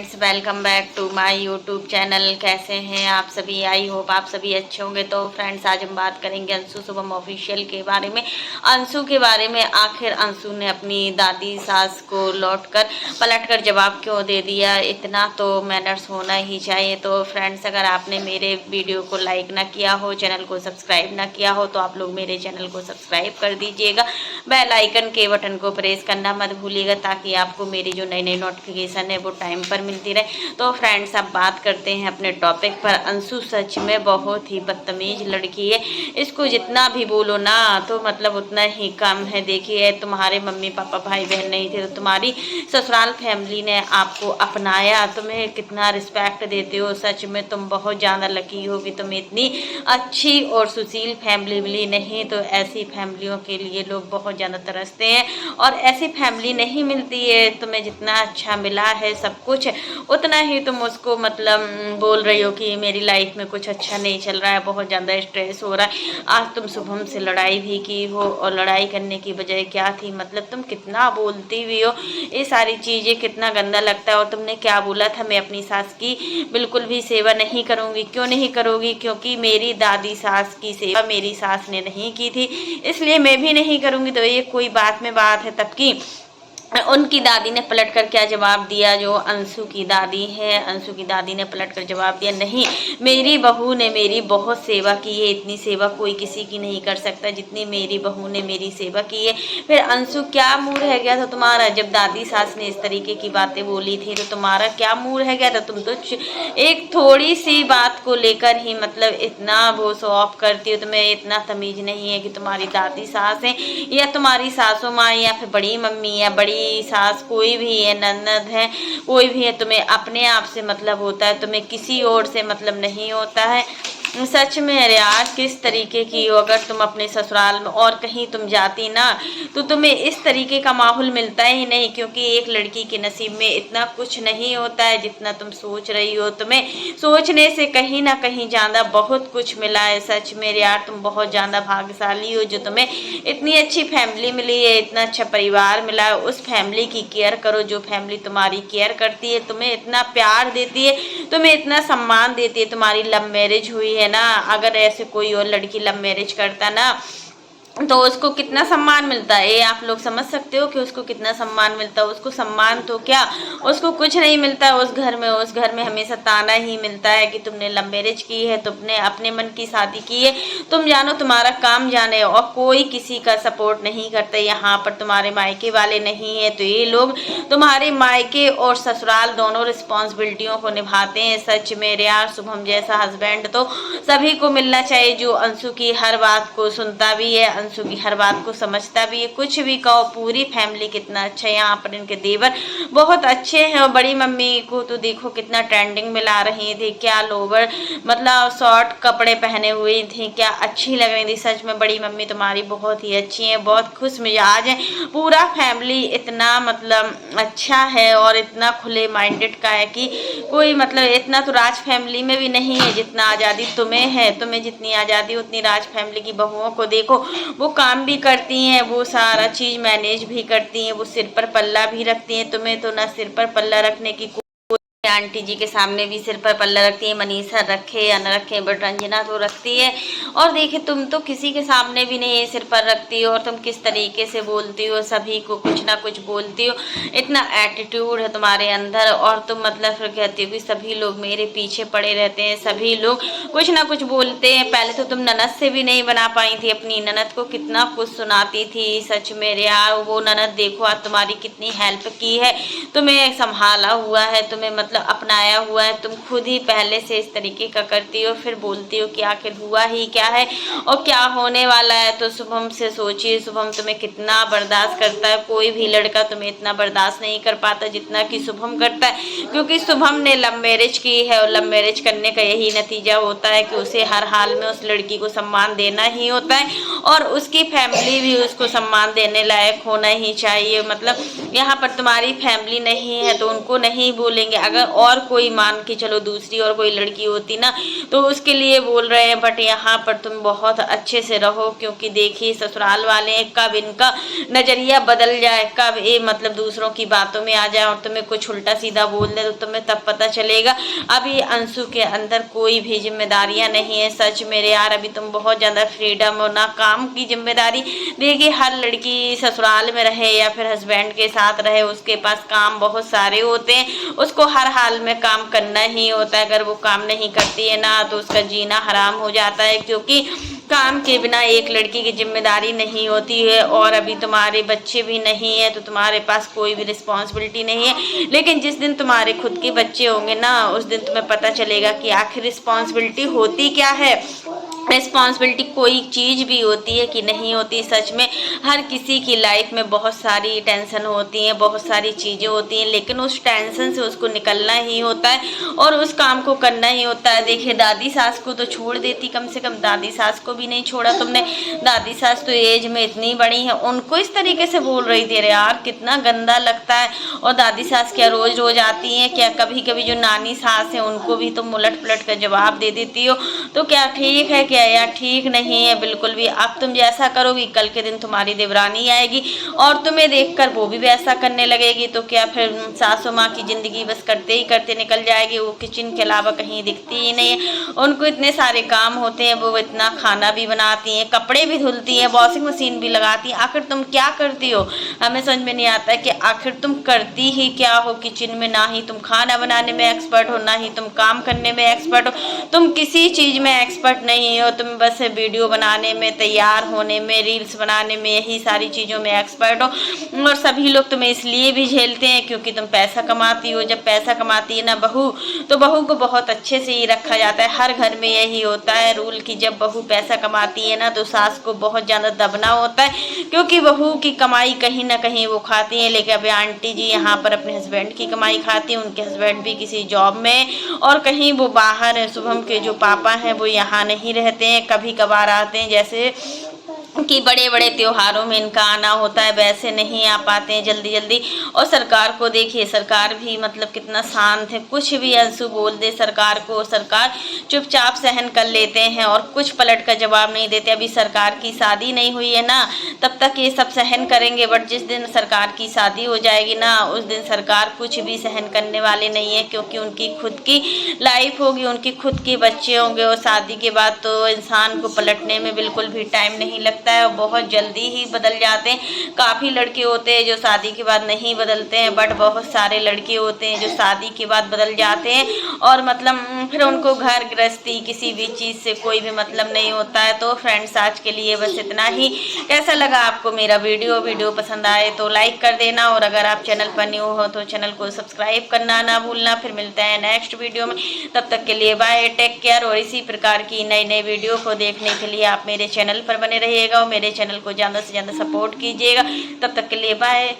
Friends, welcome back to my YouTube channel. कैसे हैं आप सभी? आई होप आप सभी अच्छे होंगे। तो फ्रेंड्स, आज हम बात करेंगे अंशु शुभम ऑफिशियल के बारे में। अंशु के बारे में, आखिर अंशु ने अपनी दादी सास को पलट कर जवाब क्यों दे दिया? इतना तो मैनर्स होना ही चाहिए। तो फ्रेंड्स, अगर आपने मेरे वीडियो को लाइक ना किया हो, चैनल को सब्सक्राइब ना किया हो, तो आप लोग मेरे चैनल को सब्सक्राइब कर दीजिएगा। बेल आइकन के बटन को प्रेस करना मत भूलिएगा, ताकि आपको मेरी जो नई नई नोटिफिकेशन है वो टाइम पर मिलती रहे। तो फ्रेंड्स, अब बात करते हैं अपने टॉपिक पर। अंशु सच में बहुत ही बदतमीज लड़की है। इसको जितना भी बोलो ना तो मतलब उतना ही कम है। देखिए, तुम्हारे मम्मी पापा भाई बहन नहीं थे तो तुम्हारी ससुराल फैमिली ने आपको अपनाया, तुम्हें कितना रिस्पेक्ट देते हो। सच में तुम बहुत ज़्यादा लकी हो कि तुम्हें इतनी अच्छी और सुशील फैमिली मिली। नहीं तो ऐसी फैमिलियों के लिए लोग बहुत ज़्यादा तरसते हैं, और ऐसी फैमिली नहीं मिलती है। तुम्हें जितना अच्छा मिला है सब कुछ, उतना ही तुम उसको मतलब बोल रही हो कि मेरी लाइफ में कुछ अच्छा नहीं चल रहा है, बहुत ज़्यादा स्ट्रेस हो रहा है। आज तुम शुभम से लड़ाई भी की हो, और लड़ाई करने की वजह क्या थी? मतलब तुम कितना बोलती भी हो, ये सारी चीज़ें कितना गंदा लगता है। और तुमने क्या बोला था? मैं अपनी सास की बिल्कुल भी सेवा नहीं करूँगी। क्यों नहीं करोगी? क्योंकि मेरी दादी सास की सेवा मेरी सास ने नहीं की थी, इसलिए मैं भी नहीं करूँगी। तो ये कोई बात में बात है तब की? उनकी दादी ने पलटकर क्या जवाब दिया? जो अंशु की दादी है, अंशु की दादी ने पलटकर जवाब दिया, नहीं, मेरी बहू ने मेरी बहुत सेवा की है। इतनी सेवा कोई किसी की नहीं कर सकता जितनी मेरी बहू ने मेरी सेवा की है। फिर अंशु, क्या मुंह रह गया था तुम्हारा जब दादी सास ने इस तरीके की बातें बोली थी? तो तुम्हारा क्या मुंह रह गया था? तुम तो एक थोड़ी सी बात को लेकर ही मतलब इतना वो शो ऑफ करती हो। तुम्हें इतना तमीज नहीं है कि तुम्हारी दादी सास है या तुम्हारी सासू माँ या फिर बड़ी मम्मी या बड़ी सास, कोई भी है, ननद है, कोई भी है, तुम्हें अपने आप से मतलब होता है, तुम्हें किसी और से मतलब नहीं होता है। सच में यार, किस तरीके की हो? अगर तुम अपने ससुराल में और कहीं तुम जाती ना तो तुम्हें इस तरीके का माहौल मिलता ही नहीं, क्योंकि एक लड़की के नसीब में इतना कुछ नहीं होता है जितना तुम सोच रही हो। तुम्हें सोचने से कहीं ना कहीं ज़्यादा बहुत कुछ मिला है। सच में यार, तुम बहुत ज़्यादा भाग्यशाली हो जो तुम्हें इतनी अच्छी फैमिली मिली है, इतना अच्छा परिवार मिला है। उस फैमिली की केयर करो जो फैमिली तुम्हारी केयर करती है, तुम्हें इतना प्यार देती है, तुम्हें इतना सम्मान देती है। तुम्हारी लव मैरिज हुई है ना, अगर ऐसे कोई और लड़की लव मैरिज करता ना तो उसको कितना सम्मान मिलता है, ये आप लोग समझ सकते हो कि उसको कितना सम्मान मिलता है। उसको सम्मान तो क्या, उसको कुछ नहीं मिलता है। उस घर में हमेशा ताना ही मिलता है कि तुमने लव मैरिज की है, तुमने अपने मन की शादी की है, तुम जानो तुम्हारा काम जाने, और कोई किसी का सपोर्ट नहीं करता। यहाँ पर तुम्हारे मायके वाले नहीं है तो ये लोग तुम्हारे मायके और ससुराल दोनों रिस्पॉन्सिबिलिटियों को निभाते हैं। सच में यार, शुभम जैसा हस्बैंड तो सभी को मिलना चाहिए, जो अंशु की हर बात को सुनता भी है, अंशु की हर बात को समझता भी है। कुछ भी कहो, पूरी फैमिली कितना अच्छा है। यहाँ पर इनके देवर बहुत अच्छे हैं, और बड़ी मम्मी को तो देखो कितना ट्रेंडिंग में ला रही थी, क्या लोवर मतलब शॉर्ट कपड़े पहने हुए थे, क्या अच्छी लग रही थी। सच में बड़ी मम्मी तुम्हारी बहुत ही अच्छी है, बहुत खुश मिजाज है। पूरा फैमिली इतना मतलब अच्छा है और इतना खुले माइंडेड का है कि कोई मतलब इतना तो राज फैमिली में भी नहीं है जितना आज़ादी तुम्हें है। तुम्हें जितनी आज़ादी उतनी राज फैमिली की बहुओं को देखो, वो काम भी करती हैं, वो सारा चीज़ मैनेज भी करती हैं, वो सिर पर पल्ला भी रखती हैं। तुम्हें तो ना सिर पर पल्ला रखने की, आंटी जी के सामने भी सिर पर पल्ला रखती है, मनीषा रखे या न रखे, बट रंजना तो रखती है। और देखिए, तुम तो किसी के सामने भी नहीं सिर पर रखती हो, और तुम किस तरीके से बोलती हो, सभी को कुछ ना कुछ बोलती हो। इतना एटीट्यूड है तुम्हारे अंदर, और तुम मतलब फिर कहती हो कि सभी लोग मेरे पीछे पड़े रहते हैं, सभी लोग कुछ ना कुछ बोलते हैं। पहले तो तुम ननद से भी नहीं बना पाई थी, अपनी ननद को कितना कुछ सुनाती थी। सच में यार, वो ननद देखो आज तुम्हारी कितनी हेल्प की है, तुम्हें संभाला हुआ है, तुम्हें मतलब अपनाया हुआ है। तुम खुद ही पहले से इस तरीके का करती हो, फिर बोलती हो कि आखिर हुआ ही क्या है और क्या होने वाला है। तो शुभम से सोचिए, शुभम तुम्हें कितना बर्दाश्त करता है। कोई भी लड़का तुम्हें इतना बर्दाश्त नहीं कर पाता जितना कि शुभम करता है, क्योंकि शुभम ने लव मैरिज की है, और लव मैरिज करने का यही नतीजा होता है कि उसे हर हाल में उस लड़की को सम्मान देना ही होता है, और उसकी फैमिली भी उसको सम्मान देने लायक होना ही चाहिए। मतलब यहाँ पर तुम्हारी फैमिली नहीं है तो उनको नहीं बोलेंगे। अगर और कोई मान के चलो दूसरी और कोई लड़की होती ना तो उसके लिए बोल रहे हैं, बट यहाँ पर तुम बहुत अच्छे से रहो, क्योंकि देखिए ससुराल वाले कब इनका नजरिया बदल जाए, कब ये मतलब दूसरों की बातों में आ जाए और तुम्हें कुछ उल्टा सीधा बोल दे, तो तुम्हें तब पता चलेगा। अभी अंशु के अंदर कोई भी जिम्मेदारियां नहीं है। सच मेरे यार, अभी तुम बहुत ज़्यादा फ्रीडम हो ना, काम की जिम्मेदारी। देखिए हर लड़की ससुराल में रहे या फिर हस्बैंड के साथ रहे, उसके पास काम बहुत सारे होते हैं, उसको हर हाल में काम करना ही होता है। अगर वो काम नहीं करती है ना तो उसका जीना हराम हो जाता है, क्योंकि काम के बिना एक लड़की की जिम्मेदारी नहीं होती है। और अभी तुम्हारे बच्चे भी नहीं है तो तुम्हारे पास कोई भी रिस्पॉन्सिबिलिटी नहीं है, लेकिन जिस दिन तुम्हारे खुद के बच्चे होंगे ना उस दिन तुम्हें पता चलेगा कि आखिर रिस्पॉन्सिबिलिटी होती क्या है। रिस्पॉन्सिबिलिटी कोई चीज़ भी होती है कि नहीं होती। सच में हर किसी की लाइफ में बहुत सारी टेंशन होती हैं, बहुत सारी चीज़ें होती हैं, लेकिन उस टेंशन से उसको निकलना ही होता है और उस काम को करना ही होता है। देखिए दादी सास को तो छोड़ देती, कम से कम दादी सास को भी नहीं छोड़ा तुमने। दादी सास तो एज में इतनी बड़ी है, उनको इस तरीके से बोल रही थी। अरे यार कितना गंदा लगता है। और दादी सास क्या रोज रोज आती हैं क्या? कभी कभी जो नानी सास है उनको भी तुम उलट पलट कर जवाब दे देती हो, तो क्या ठीक है क्या यार? ठीक नहीं है बिल्कुल भी। अब तुम जैसा करोगी कल के दिन तुम्हारी देवरानी आएगी और तुम्हें देखकर वो भी वैसा करने लगेगी, तो क्या फिर सासू माँ की जिंदगी बस करते ही करते निकल जाएगी। वो किचन के अलावा कहीं दिखती ही नहीं है। उनको इतने सारे काम होते हैं, वो इतना खाना भी बनाती हैं, कपड़े भी धुलती हैं, वॉशिंग मशीन भी लगाती हैं। आखिर तुम क्या करती हो? हमें समझ में नहीं आता है कि आखिर तुम करती ही क्या हो किचन में। ना ही तुम खाना बनाने में एक्सपर्ट हो, ना ही तुम काम करने में एक्सपर्ट हो, तुम किसी चीज़ में एक्सपर्ट नहीं हो। तुम बस वीडियो बनाने में, तैयार होने में, रील्स बनाने में, यही सारी चीज़ों में एक्सपर्ट हो। और सभी लोग तुम्हें इसलिए भी झेलते हैं क्योंकि तुम पैसा कमाती हो। जब पैसा कमाती है ना बहू, तो बहू को बहुत अच्छे से ही रखा जाता है। हर घर में यही होता है रूल कि जब बहू पैसा कमाती है ना तो सास को बहुत ज़्यादा दबना होता है, क्योंकि बहू की कमाई कहीं ना कहीं वो खाती है। लेकिन अभी आंटी जी यहाँ पर अपने हस्बैंड की कमाई खाती हैं, उनके हस्बैंड भी किसी जॉब में और कहीं वो बाहर है। शुभम के जो पापा हैं वो यहाँ नहीं रहते हैं, कभी कभार आते हैं, जैसे कि बड़े बड़े त्योहारों में इनका आना होता है, वैसे नहीं आ पाते हैं जल्दी जल्दी। और सरकार को देखिए, सरकार भी मतलब कितना शांत है। कुछ भी अंशु बोल दे सरकार को, सरकार चुपचाप सहन कर लेते हैं और कुछ पलट का जवाब नहीं देते। अभी सरकार की शादी नहीं हुई है ना, तब तक ये सब सहन करेंगे, बट जिस दिन सरकार की शादी हो जाएगी ना उस दिन सरकार कुछ भी सहन करने वाले नहीं है, क्योंकि उनकी खुद की लाइफ होगी, उनके खुद के बच्चे होंगे। और शादी के बाद तो इंसान को पलटने में बिल्कुल भी टाइम नहीं लगता है, बहुत जल्दी ही बदल जाते हैं। काफ़ी लड़के होते हैं जो शादी के बाद नहीं बदलते हैं, बट बहुत सारे लड़के होते हैं जो शादी के बाद बदल जाते हैं और मतलब फिर उनको घर गृहस्थी किसी भी चीज़ से कोई भी मतलब नहीं होता है। तो फ्रेंड्स आज के लिए बस इतना ही। कैसा लगा आपको मेरा वीडियो पसंद आए तो लाइक कर देना, और अगर आप चैनल पर न्यू हो तो चैनल को सब्सक्राइब करना ना भूलना। फिर मिलते हैं नेक्स्ट वीडियो में, तब तक के लिए बाय, टेक केयर। और इसी प्रकार की नई वीडियो को देखने के लिए आप मेरे चैनल पर बने रहिएगा और मेरे चैनल को ज़्यादा से ज़्यादा सपोर्ट कीजिएगा। तब तक के लिए बाय।